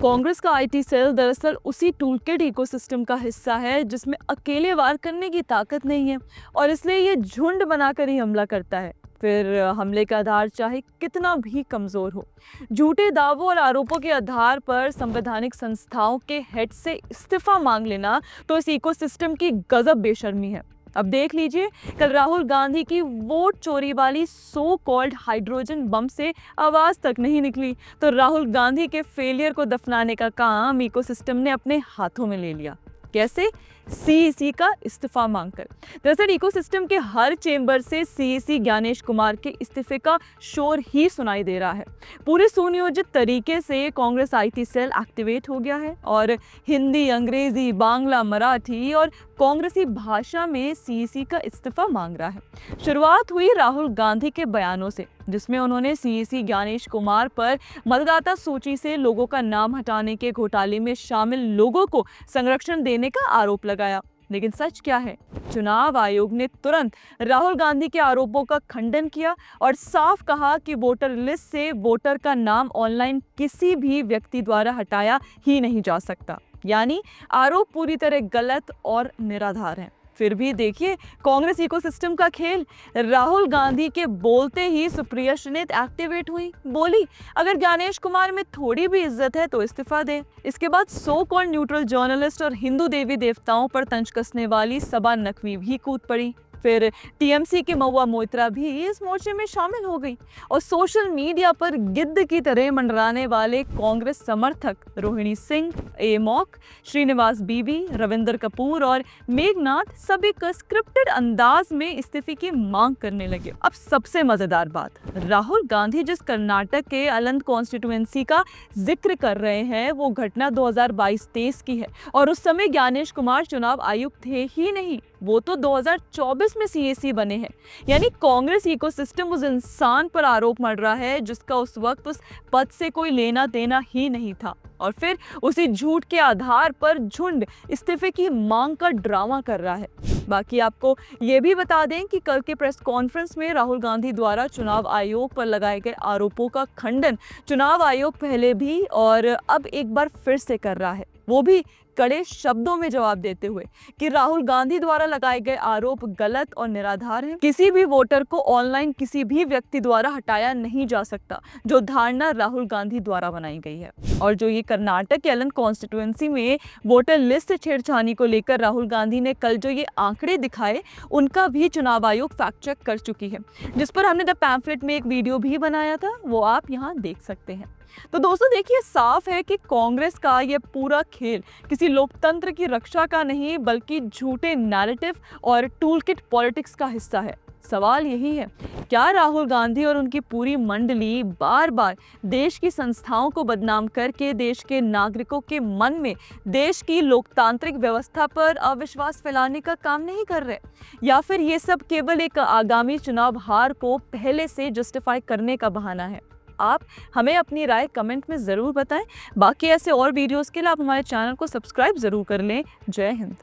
कांग्रेस का IT cell दरअसल उसी टूलकिट इकोसिस्टम का हिस्सा है जिसमें अकेले वार करने की ताकत नहीं है और इसलिए ये झुंड बनाकर ही हमला करता है। फिर हमले का आधार चाहे कितना भी कमजोर हो, झूठे दावों और आरोपों के आधार पर संवैधानिक संस्थाओं के हेड से इस्तीफा मांग लेना तो इस इकोसिस्टम की गजब बेशर्मी है। अब देख लीजिए, कल राहुल गांधी की वोट चोरी वाली सो कॉल्ड हाइड्रोजन बम से आवाज तक नहीं निकली तो राहुल गांधी के फेलियर को दफनाने का काम इकोसिस्टम ने अपने हाथों में ले लिया। कैसे? सीईसी का इस्तीफा मांगकर। दरअसल इकोसिस्टम के हर चेंबर से सीईसी ज्ञानेश कुमार के इस्तीफे का शोर ही सुनाई दे रहा है। पूरे सुनियोजित तरीके से कांग्रेस आईटी सेल एक्टिवेट हो गया है और हिंदी, अंग्रेजी, बांग्ला, मराठी और कांग्रेसी भाषा में सीईसी का इस्तीफा मांग रहा है। शुरुआत हुई राहुल गांधी के बयानों से, जिसमें उन्होंने सीईसी ज्ञानेश कुमार पर मतदाता सूची से लोगों का नाम हटाने के घोटाले में शामिल लोगों को संरक्षण देने का आरोप लगाया। लेकिन सच क्या है? चुनाव आयोग ने तुरंत राहुल गांधी के आरोपों का खंडन किया और साफ कहा कि वोटर लिस्ट से वोटर का नाम ऑनलाइन किसी भी व्यक्ति द्वारा हटाया ही नहीं जा सकता। यानी आरोप पूरी तरह गलत और निराधार हैं। फिर भी देखिए कांग्रेस इकोसिस्टम का खेल। राहुल गांधी के बोलते ही सुप्रिया श्रीनेत एक्टिवेट हुई, बोली अगर ज्ञानेश कुमार में थोड़ी भी इज्जत है तो इस्तीफा दे। इसके बाद सो कॉल्ड न्यूट्रल जर्नलिस्ट और हिंदू देवी देवताओं पर तंज कसने वाली सबा नकवी भी कूद पड़ी। फिर टीएमसी की महुआ मोइत्रा भी इस मोर्चे में शामिल हो गई और सोशल मीडिया पर गिद्ध की तरह मंडराने वाले कांग्रेस समर्थक रोहिणी सिंह, एमॉक, श्रीनिवास बीवी, रविंदर कपूर और मेघनाथ सब एक स्क्रिप्टेड अंदाज में इस्तीफे की मांग करने लगे। अब सबसे मजेदार बात, राहुल गांधी जिस कर्नाटक के अलंद कॉन्स्टिट्यूएंसी का जिक्र कर रहे हैं वो घटना 2022-23 की है और उस समय ज्ञानेश कुमार चुनाव आयुक्त थे ही नहीं, वो तो 2024 में सीएसी बने हैं। यानी कांग्रेस इकोसिस्टम उस इंसान पर आरोप मढ़ रहा है जिसका उस वक्त उस पद से कोई लेना देना ही नहीं था और फिर उसी झूठ के आधार पर झुंड इस्तीफे की मांग का ड्रामा कर रहा है। बाकी आपको ये भी बता दें कि कल के प्रेस कॉन्फ्रेंस में राहुल गांधी द्वारा चुनाव आयोग पर लगाए गए आरोपों का खंडन चुनाव आयोग पहले भी और अब एक बार फिर से कर रहा है, वो भी कड़े शब्दों में जवाब देते हुए कि राहुल गांधी द्वारा लगाए गए आरोप गलत और निराधार हैं। किसी भी वोटर को ऑनलाइन किसी भी व्यक्ति द्वारा हटाया नहीं जा सकता, जो धारणा राहुल गांधी द्वारा बनाई गई है। और जो ये कर्नाटक के अलंद कॉन्स्टिट्यूएंसी में वोटर लिस्ट से छेड़छानी को लेकर राहुल गांधी ने कल जो ये आंकड़े दिखाए, उनका भी चुनाव आयोग फैक्ट चेक कर चुकी है, जिस पर हमने द पैम्फलेट में एक वीडियो भी बनाया था, वो आप यहाँ देख सकते हैं। तो दोस्तों देखिए, साफ है कि कांग्रेस का ये पूरा खेल किसी लोकतंत्र की रक्षा का नहीं बल्कि झूठे नैरेटिव और टूलकिट पॉलिटिक्स का हिस्सा है। सवाल यही है, क्या राहुल गांधी और उनकी पूरी मंडली बार बार देश की संस्थाओं को बदनाम करके देश के नागरिकों के मन में देश की लोकतांत्रिक व्यवस्था पर अविश्वास फैलाने का काम नहीं कर रहे, या फिर ये सब केवल एक आगामी चुनाव हार को पहले से जस्टिफाई करने का बहाना है? आप हमें अपनी राय कमेंट में ज़रूर बताएं। बाकी ऐसे और वीडियोस के लिए आप हमारे चैनल को सब्सक्राइब ज़रूर कर लें। जय हिंद।